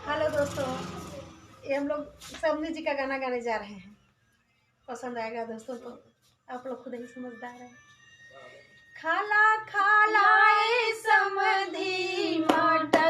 Hello दोस्तों, ये हम लोग समधी जी का गाना गाने जा रहे हैं। पसंद आएगा दोस्तों तो आप लोग खुद ही समझदार हैं। खाला खाला ए समधी मटर